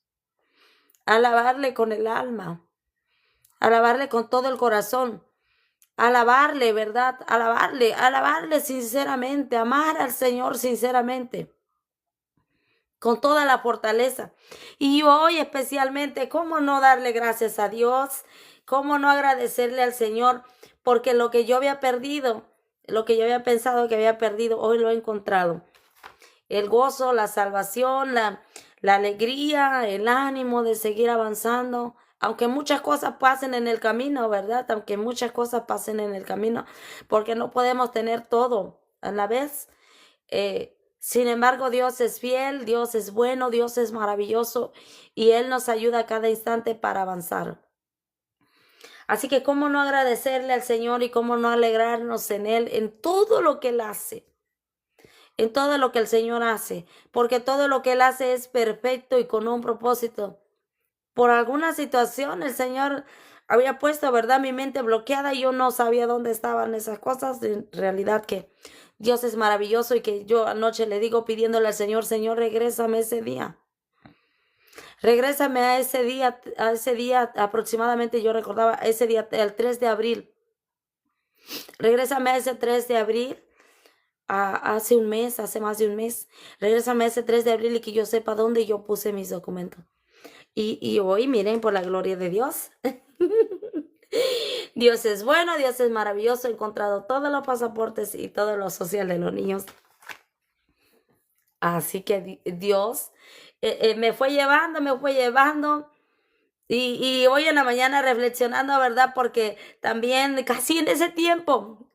alabarle con el alma, alabarle con todo el corazón, alabarle, ¿verdad? Alabarle sinceramente, amar al Señor sinceramente, con toda la fortaleza. Y hoy especialmente, ¿cómo no darle gracias a Dios? ¿Cómo no agradecerle al Señor? Porque lo que yo había perdido, lo que yo había pensado que había perdido, hoy lo he encontrado. El gozo, la salvación, la alegría, el ánimo de seguir avanzando. Aunque muchas cosas pasen en el camino, ¿verdad? Aunque muchas cosas pasen en el camino, porque no podemos tener todo a la vez. Sin embargo, Dios es fiel, Dios es bueno, Dios es maravilloso y Él nos ayuda a cada instante para avanzar. Así que cómo no agradecerle al Señor y cómo no alegrarnos en Él, en todo lo que Él hace, en todo lo que el Señor hace, porque todo lo que Él hace es perfecto y con un propósito. Por alguna situación el Señor había puesto, ¿verdad?, mi mente bloqueada y yo no sabía dónde estaban esas cosas. En realidad que Dios es maravilloso y que yo anoche le digo pidiéndole al Señor, Señor, regrésame ese día. Regrésame a ese día aproximadamente, yo recordaba ese día, el 3 de abril. Regrésame a ese 3 de abril, hace un mes, hace más de un mes. Regrésame a ese 3 de abril y que yo sepa dónde yo puse mis documentos. Y hoy, miren, por la gloria de Dios. Dios es bueno, Dios es maravilloso. He encontrado todos los pasaportes y todo lo social de los niños. Así que Dios me fue llevando. Y hoy en la mañana reflexionando, ¿verdad? Porque también casi en ese tiempo,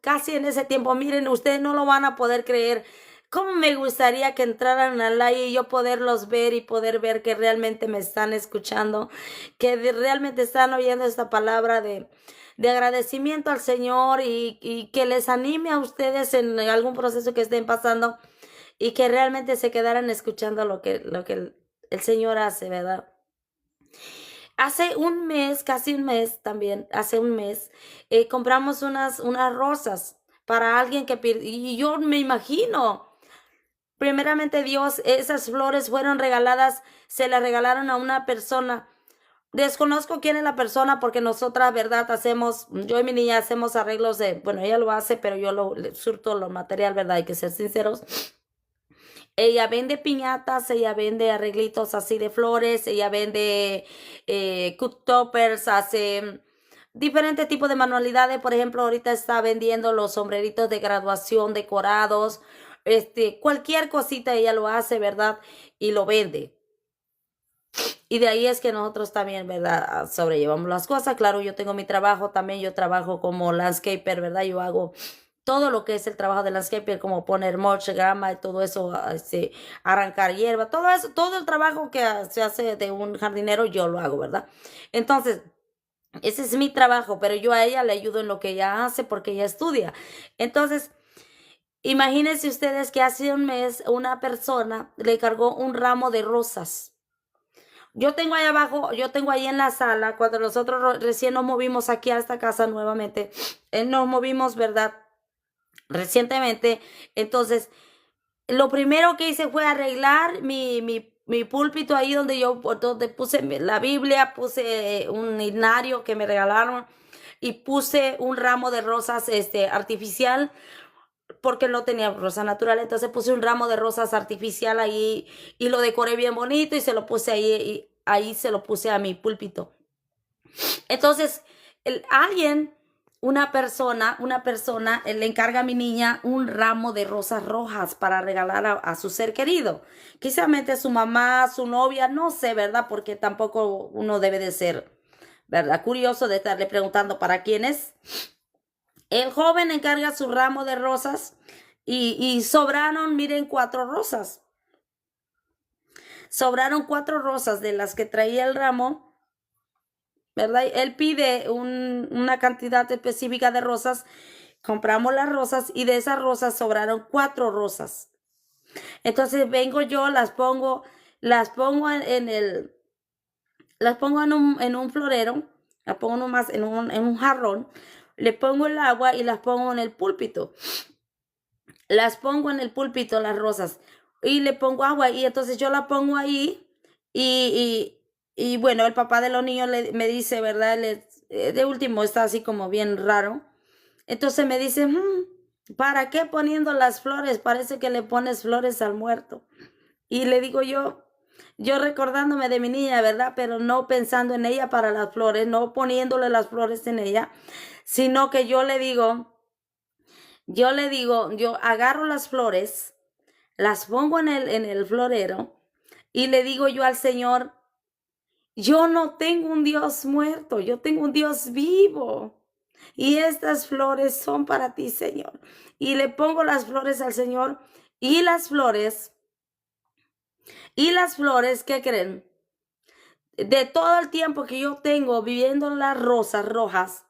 miren, ustedes no lo van a poder creer. ¿Cómo me gustaría que entraran al live y yo poderlos ver y poder ver que realmente me están escuchando, que realmente están oyendo esta palabra de agradecimiento al Señor y que les anime a ustedes en algún proceso que estén pasando y que realmente se quedaran escuchando lo que el Señor hace, ¿verdad? Hace un mes, casi un mes también, hace un mes, compramos unas rosas para alguien y yo me imagino, primeramente Dios, esas flores fueron regaladas, se las regalaron a una persona. Desconozco quién es la persona porque nosotras, ¿verdad? Yo y mi niña hacemos arreglos bueno, ella lo hace, pero yo le surto lo material, ¿verdad? Hay que ser sinceros. Ella vende piñatas, ella vende arreglitos así de flores, ella vende cut toppers, hace diferentes tipos de manualidades. Por ejemplo, ahorita está vendiendo los sombreritos de graduación decorados. Cualquier cosita ella lo hace, ¿verdad? Y lo vende. Y de ahí es que nosotros también, ¿verdad? Sobrellevamos las cosas. Claro, yo tengo mi trabajo también, yo trabajo como landscaper, ¿verdad? Yo hago todo lo que es el trabajo de landscaper, como poner mulch, grama y todo eso, arrancar hierba, todo eso, todo el trabajo que se hace de un jardinero, yo lo hago, ¿verdad? Entonces, ese es mi trabajo, pero yo a ella le ayudo en lo que ella hace porque ella estudia. Entonces, imagínense ustedes que hace un mes una persona le cargó un ramo de rosas. Yo tengo ahí abajo, yo tengo ahí en la sala, cuando nosotros recién nos movimos aquí a esta casa nuevamente, nos movimos, ¿verdad? Recientemente. Entonces, lo primero que hice fue arreglar mi púlpito ahí donde puse la Biblia, puse un himnario que me regalaron y puse un ramo de rosas artificial porque no tenía rosa natural, entonces puse un ramo de rosas artificial ahí y lo decoré bien bonito y se lo puse ahí y ahí se lo puse a mi púlpito. Entonces, una persona, le encarga a mi niña un ramo de rosas rojas para regalar a su ser querido. Quizás su mamá, su novia, no sé, ¿verdad? Porque tampoco uno debe de ser, ¿verdad? Curioso de estarle preguntando para quién es. El joven encarga su ramo de rosas y sobraron, miren, 4 rosas. Sobraron 4 rosas de las que traía el ramo, ¿verdad? Él pide una cantidad específica de rosas compramos las rosas y de esas rosas sobraron 4 rosas. Entonces vengo yo, las pongo las pongo en un florero, las pongo nomás en un jarrón, le pongo el agua y las pongo en el púlpito. Las pongo en el púlpito, las rosas, y le pongo agua, y entonces yo la pongo ahí, y bueno, el papá de los niños me dice, ¿verdad? De último está así como bien raro. Entonces me dice, ¿para qué poniendo las flores? Parece que le pones flores al muerto. Y le digo yo recordándome de mi niña, ¿verdad? Pero no pensando en ella para las flores, no poniéndole las flores en ella, sino que yo yo agarro las flores, las pongo en el florero y le digo yo al Señor, yo no tengo un Dios muerto, yo tengo un Dios vivo. Y estas flores son para ti, Señor. Y le pongo las flores al Señor y las flores, ¿qué creen? De todo el tiempo que yo tengo viviendo las rosas rojas,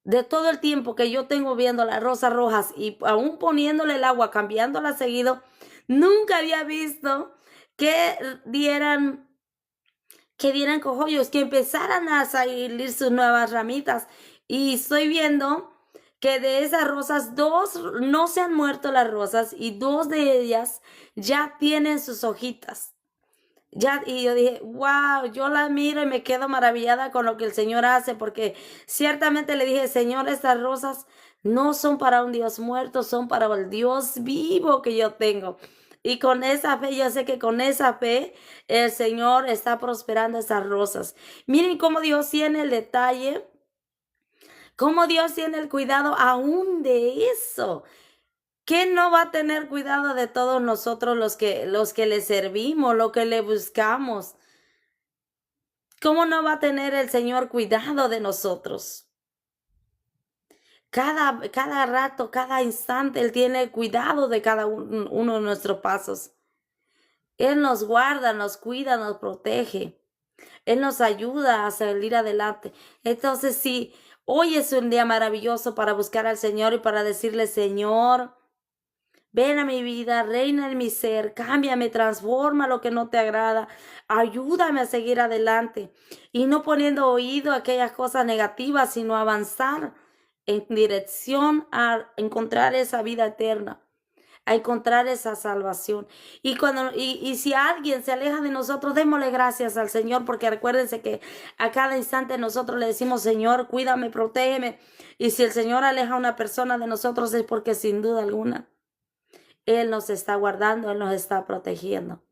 de todo el tiempo que yo tengo viendo las rosas rojas y aún poniéndole el agua, cambiándola seguido, nunca había visto que dieran cogollos, que empezaran a salir sus nuevas ramitas. Y estoy viendo que de esas rosas, 2 no se han muerto las rosas y 2 de ellas ya tienen sus hojitas. Ya, y yo dije, wow, yo la miro y me quedo maravillada con lo que el Señor hace, porque ciertamente le dije, Señor, estas rosas no son para un Dios muerto, son para el Dios vivo que yo tengo. Y con esa fe, yo sé que con esa fe el Señor está prosperando esas rosas. Miren cómo Dios tiene el detalle, cómo Dios tiene el cuidado aún de eso. ¿Quién no va a tener cuidado de todos nosotros los que le servimos, lo que le buscamos? ¿Cómo no va a tener el Señor cuidado de nosotros? Cada rato, cada instante, Él tiene cuidado de cada uno de nuestros pasos. Él nos guarda, nos cuida, nos protege. Él nos ayuda a salir adelante. Entonces, sí, hoy es un día maravilloso para buscar al Señor y para decirle, Señor, ven a mi vida, reina en mi ser, cámbiame, transforma lo que no te agrada, ayúdame a seguir adelante y no poniendo oído a aquellas cosas negativas, sino avanzar en dirección a encontrar esa vida eterna, a encontrar esa salvación. Y si alguien se aleja de nosotros, démosle gracias al Señor, porque recuérdense que a cada instante nosotros le decimos, Señor, cuídame, protégeme. Y si el Señor aleja a una persona de nosotros es porque sin duda alguna Él nos está guardando, Él nos está protegiendo.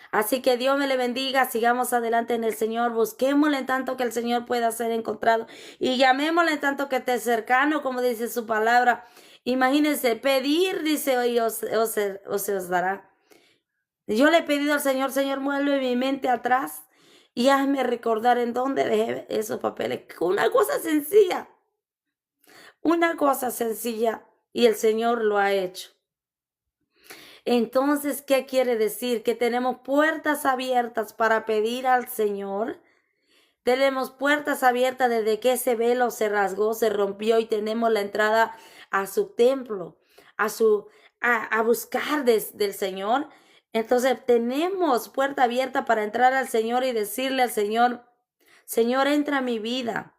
Así que Dios me le bendiga, sigamos adelante en el Señor, busquémosle en tanto que el Señor pueda ser encontrado y llamémosle en tanto que esté cercano, como dice su palabra. Imagínense, pedir, dice, hoy se os dará. Yo le he pedido al Señor, Señor, mueve mi mente atrás y hazme recordar en dónde dejé esos papeles. Una cosa sencilla, y el Señor lo ha hecho. Entonces, ¿qué quiere decir? Que tenemos puertas abiertas para pedir al Señor. Tenemos puertas abiertas desde que ese velo se rasgó, se rompió y tenemos la entrada a su templo, a buscar del Señor. Entonces, tenemos puerta abierta para entrar al Señor y decirle al Señor, Señor, entra a mi vida.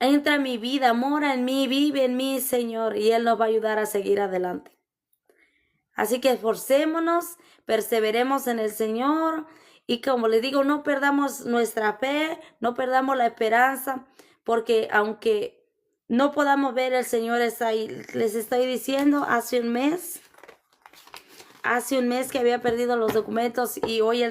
Entra en mi vida, mora en mí, vive en mí, Señor, y Él nos va a ayudar a seguir adelante. Así que esforcémonos, perseveremos en el Señor y como les digo, no perdamos nuestra fe, no perdamos la esperanza, porque aunque no podamos ver, el Señor está ahí. Les estoy diciendo, hace un mes que había perdido los documentos y hoy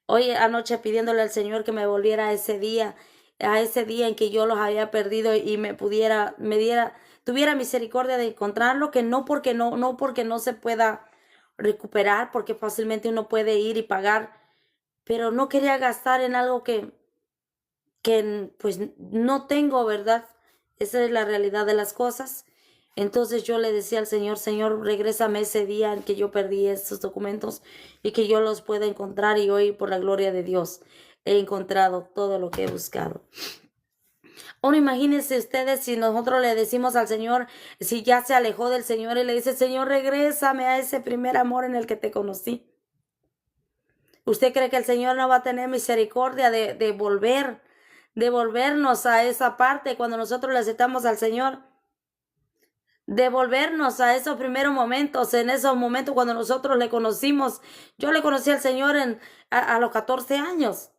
hoy anoche pidiéndole al Señor que me volviera a ese día en que yo los había perdido y tuviera misericordia de encontrarlo, que no porque no se pueda recuperar, porque fácilmente uno puede ir y pagar, pero no quería gastar en algo que pues no tengo, ¿verdad? Esa es la realidad de las cosas. Entonces yo le decía al Señor, Señor, regrésame ese día en que yo perdí estos documentos y que yo los pueda encontrar, y hoy por la gloria de Dios he encontrado todo lo que he buscado. Ahora imagínense ustedes si nosotros le decimos al Señor, si ya se alejó del Señor y le dice, Señor, regrésame a ese primer amor en el que te conocí. ¿Usted cree que el Señor no va a tener misericordia de volvernos a esa parte cuando nosotros le aceptamos al Señor? Devolvernos a esos primeros momentos, en esos momentos cuando nosotros le conocimos. Yo le conocí al Señor a los 14 años.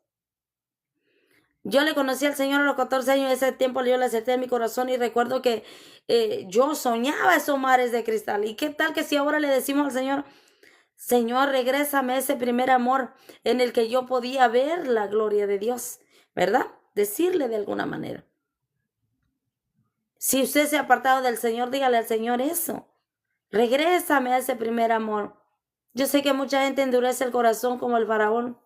Yo le conocí al Señor a los 14 años, ese tiempo yo le acepté en mi corazón y recuerdo que yo soñaba esos mares de cristal. ¿Y qué tal que si ahora le decimos al Señor, Señor, regrésame a ese primer amor en el que yo podía ver la gloria de Dios, ¿verdad? Decirle de alguna manera. Si usted se ha apartado del Señor, dígale al Señor eso. Regrésame a ese primer amor. Yo sé que mucha gente endurece el corazón como el faraón.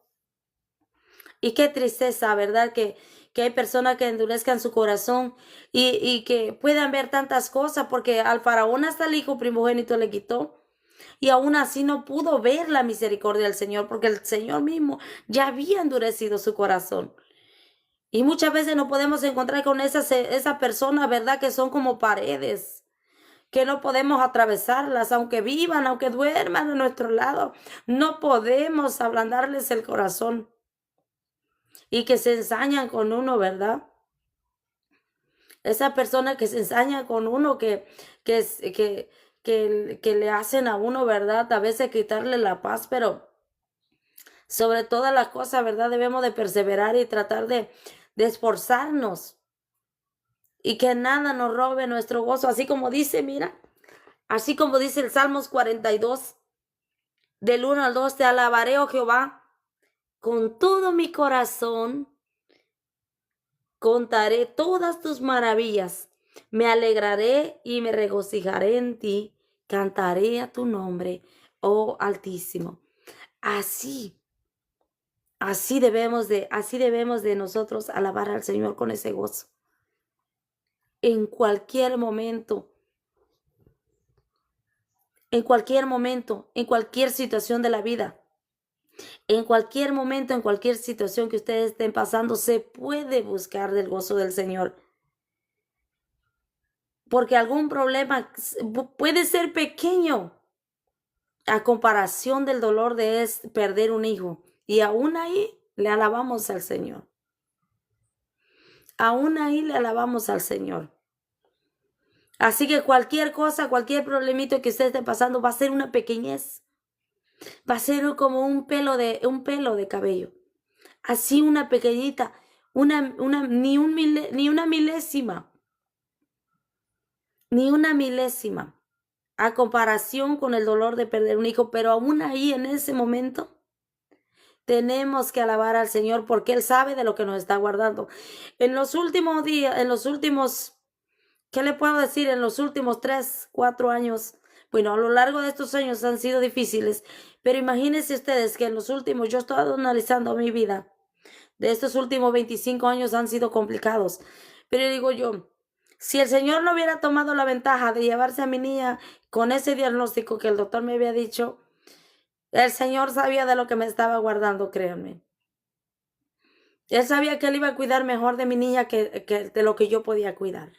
Y qué tristeza, ¿verdad? Que hay personas que endurezcan su corazón y que puedan ver tantas cosas, porque al faraón hasta el hijo primogénito le quitó. Y aún así no pudo ver la misericordia del Señor, porque el Señor mismo ya había endurecido su corazón. Y muchas veces nos podemos encontrar con esas personas, ¿verdad? Que son como paredes, que no podemos atravesarlas, aunque vivan, aunque duerman a nuestro lado. No podemos ablandarles el corazón. Y que se ensañan con uno, ¿verdad? Esa persona que se ensaña con uno, que le hacen a uno, ¿verdad? A veces quitarle la paz, pero sobre todas las cosas, ¿verdad? Debemos de perseverar y tratar de esforzarnos y que nada nos robe nuestro gozo, así como dice, mira, así como dice el Salmos 42, del 1 al 2, te alabaré, oh Jehová, con todo mi corazón, contaré todas tus maravillas, me alegraré y me regocijaré en ti, cantaré a tu nombre, oh Altísimo. Así debemos de nosotros alabar al Señor con ese gozo. En cualquier momento, en cualquier situación de la vida, en cualquier momento, en cualquier situación que ustedes estén pasando, se puede buscar del gozo del Señor. Porque algún problema puede ser pequeño a comparación del dolor de perder un hijo. Y aún ahí le alabamos al Señor. Aún ahí le alabamos al Señor. Así que cualquier cosa, cualquier problemito que usted esté pasando va a ser una pequeñez. Va a ser como un pelo de cabello. Así una pequeñita, ni una milésima. Ni una milésima. A comparación con el dolor de perder un hijo. Pero aún ahí en ese momento tenemos que alabar al Señor porque Él sabe de lo que nos está guardando. En los últimos días, ¿qué le puedo decir? En los últimos 3, 4 años, bueno, a lo largo de estos años han sido difíciles, pero imagínense ustedes que en los últimos, yo he estado analizando mi vida, de estos últimos 25 años han sido complicados, pero digo yo, si el Señor no hubiera tomado la ventaja de llevarse a mi niña con ese diagnóstico que el doctor me había dicho, el Señor sabía de lo que me estaba guardando, créanme. Él sabía que Él iba a cuidar mejor de mi niña que de lo que yo podía cuidar.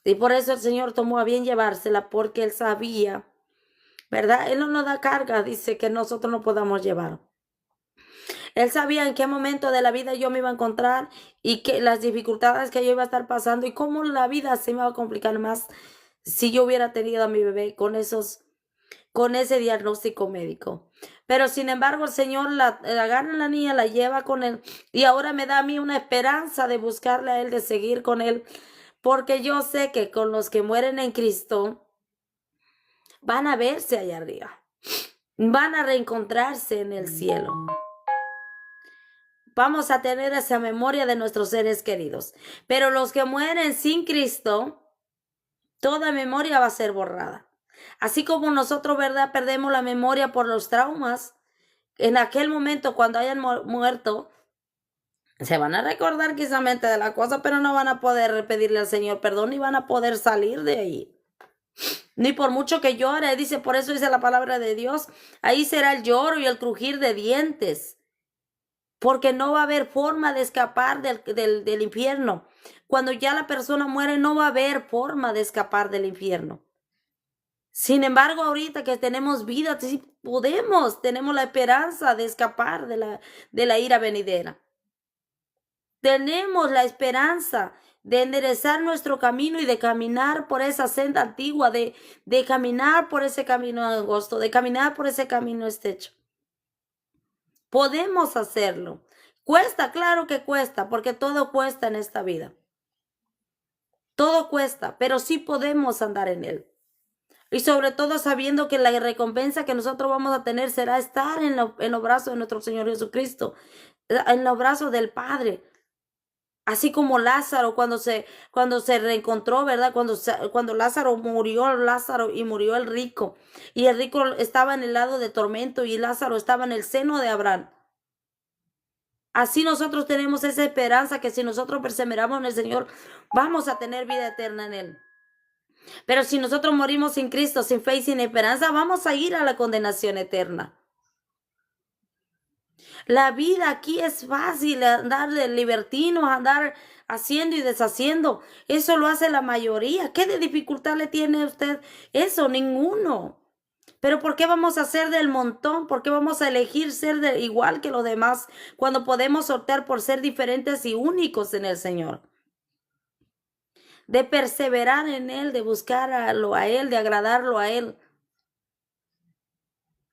Y por eso el Señor tomó a bien llevársela, porque Él sabía, ¿verdad? Él no nos da carga, dice, que nosotros no podamos llevar. Él sabía en qué momento de la vida yo me iba a encontrar y que las dificultades que yo iba a estar pasando y cómo la vida se me iba a complicar más si yo hubiera tenido a mi bebé con ese diagnóstico médico. Pero sin embargo el Señor la agarra a la niña, la lleva con Él y ahora me da a mí una esperanza de buscarle a Él, de seguir con Él, porque yo sé que con los que mueren en Cristo van a verse allá arriba, van a reencontrarse en el cielo. Vamos a tener esa memoria de nuestros seres queridos. Pero los que mueren sin Cristo, toda memoria va a ser borrada. Así como nosotros, ¿verdad?, perdemos la memoria por los traumas, en aquel momento cuando hayan muerto, se van a recordar quizamente de la cosa, pero no van a poder pedirle al Señor perdón ni van a poder salir de ahí. Ni por mucho que llore, dice, por eso dice la palabra de Dios, ahí será el lloro y el crujir de dientes. porque no va a haber forma de escapar del infierno. Cuando ya la persona muere, no va a haber forma de escapar del infierno. Sin embargo, ahorita que tenemos vida, sí podemos, tenemos la esperanza de escapar de la ira venidera. Tenemos la esperanza de enderezar nuestro camino y de caminar por esa senda antigua, de caminar por ese camino angosto, de caminar por ese camino estrecho. Podemos hacerlo. Cuesta, claro que cuesta, porque todo cuesta en esta vida. Todo cuesta, pero sí podemos andar en él. Y sobre todo sabiendo que la recompensa que nosotros vamos a tener será estar en los brazos de nuestro Señor Jesucristo, en los brazos del Padre. Así como Lázaro cuando se reencontró, ¿verdad? Cuando Lázaro y murió el rico. Y el rico estaba en el lado de tormento y Lázaro estaba en el seno de Abraham. Así nosotros tenemos esa esperanza que si nosotros perseveramos en el Señor, vamos a tener vida eterna en Él. Pero si nosotros morimos sin Cristo, sin fe y sin esperanza, vamos a ir a la condenación eterna. La vida aquí es fácil, andar de libertinos, andar haciendo y deshaciendo. Eso lo hace la mayoría. ¿Qué de dificultad le tiene a usted eso? Ninguno. Pero ¿por qué vamos a ser del montón? ¿Por qué vamos a elegir ser igual que los demás cuando podemos optar por ser diferentes y únicos en el Señor? De perseverar en Él, de buscarlo a Él, de agradarlo a Él.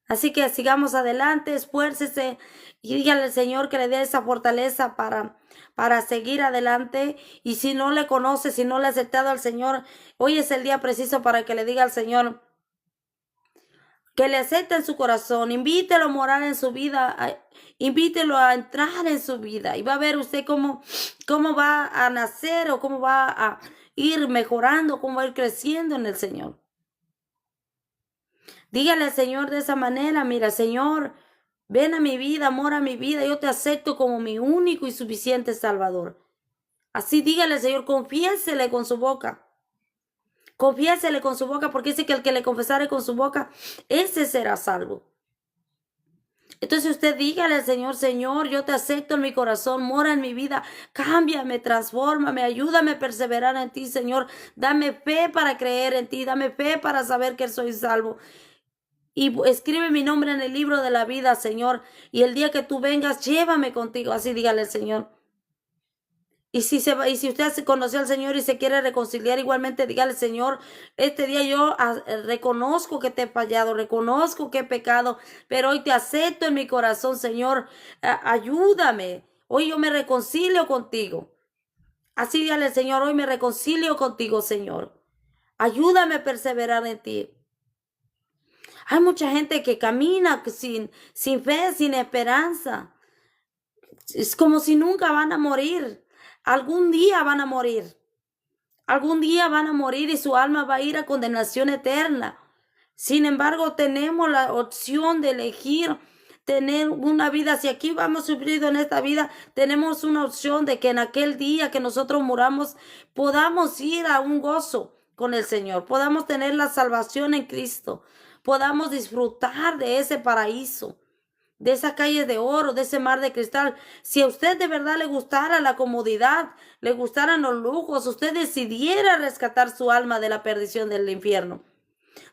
Así que sigamos adelante, esfuércese y dígale al Señor que le dé esa fortaleza para seguir adelante. Y si no le conoce, si no le ha aceptado al Señor, hoy es el día preciso para que le diga al Señor que le acepte en su corazón, invítelo a morar en su vida, invítelo a entrar en su vida y va a ver usted cómo va a nacer o cómo va a ir mejorando, cómo va a ir creciendo en el Señor. Dígale al Señor de esa manera, mira, Señor, ven a mi vida, mora a mi vida, yo te acepto como mi único y suficiente Salvador. Así dígale al Señor, confiésele con su boca. Confiésele con su boca, porque dice que el que le confesare con su boca, ese será salvo. Entonces usted dígale al Señor, Señor, yo te acepto en mi corazón, mora en mi vida, cámbiame, transfórmame, ayúdame a perseverar en ti, Señor. Dame fe para creer en ti, dame fe para saber que soy salvo. Y escribe mi nombre en el libro de la vida, Señor. Y el día que tú vengas, llévame contigo. Así dígale al Señor. Y si usted se conoció al Señor y se quiere reconciliar, igualmente dígale, Señor, este día yo reconozco que te he fallado, reconozco que he pecado, pero hoy te acepto en mi corazón, Señor. Ayúdame. Hoy yo me reconcilio contigo. Así dígale al Señor, hoy me reconcilio contigo, Señor. Ayúdame a perseverar en ti. Hay mucha gente que camina sin fe, sin esperanza. Es como si nunca van a morir. Algún día van a morir. Algún día van a morir y su alma va a ir a condenación eterna. Sin embargo, tenemos la opción de elegir tener una vida. Si aquí vamos sufrido en esta vida, tenemos una opción de que en aquel día que nosotros muramos, podamos ir a un gozo con el Señor. Podamos tener la salvación en Cristo. Podamos disfrutar de ese paraíso, de esa calle de oro, de ese mar de cristal. Si a usted de verdad le gustara la comodidad, le gustaran los lujos, usted decidiera rescatar su alma de la perdición del infierno.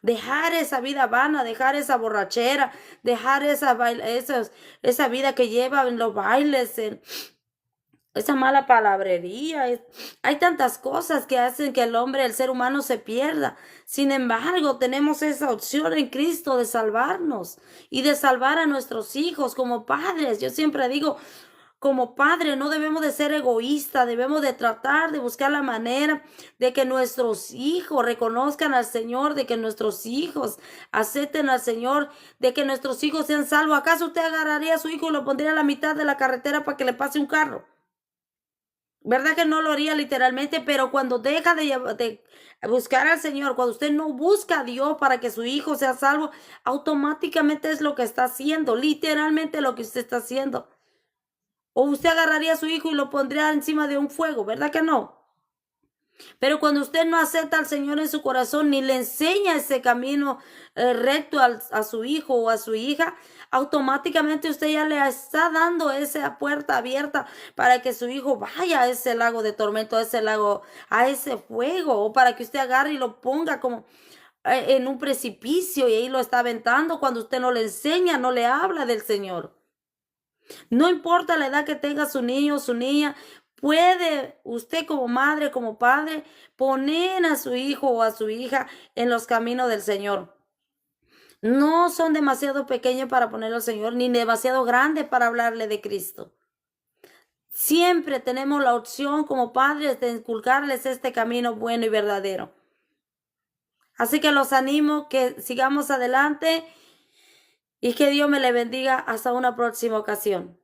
Dejar esa vida vana, dejar esa borrachera, dejar esa vida que lleva en los bailes, en esa mala palabrería. Hay tantas cosas que hacen que el ser humano se pierda. Sin embargo, tenemos esa opción en Cristo de salvarnos y de salvar a nuestros hijos como padres. Yo siempre digo, como padre no debemos de ser egoístas, debemos de tratar de buscar la manera de que nuestros hijos reconozcan al Señor, de que nuestros hijos acepten al Señor, de que nuestros hijos sean salvos. ¿Acaso usted agarraría a su hijo y lo pondría a la mitad de la carretera para que le pase un carro? ¿Verdad que no lo haría literalmente? Pero cuando deja de buscar al Señor, cuando usted no busca a Dios para que su hijo sea salvo, automáticamente es lo que está haciendo, literalmente lo que usted está haciendo. O usted agarraría a su hijo y lo pondría encima de un fuego, ¿verdad que no? Pero cuando usted no acepta al Señor en su corazón ni le enseña ese camino recto a su hijo o a su hija, automáticamente usted ya le está dando esa puerta abierta para que su hijo vaya a ese lago de tormento, a ese lago, a ese fuego, o para que usted agarre y lo ponga como en un precipicio y ahí lo está aventando cuando usted no le enseña, no le habla del Señor. No importa la edad que tenga su niño o su niña, puede usted como madre, como padre, poner a su hijo o a su hija en los caminos del Señor. No son demasiado pequeños para ponerlo al Señor, ni demasiado grandes para hablarle de Cristo. Siempre tenemos la opción como padres de inculcarles este camino bueno y verdadero. Así que los animo que sigamos adelante y que Dios me le bendiga hasta una próxima ocasión.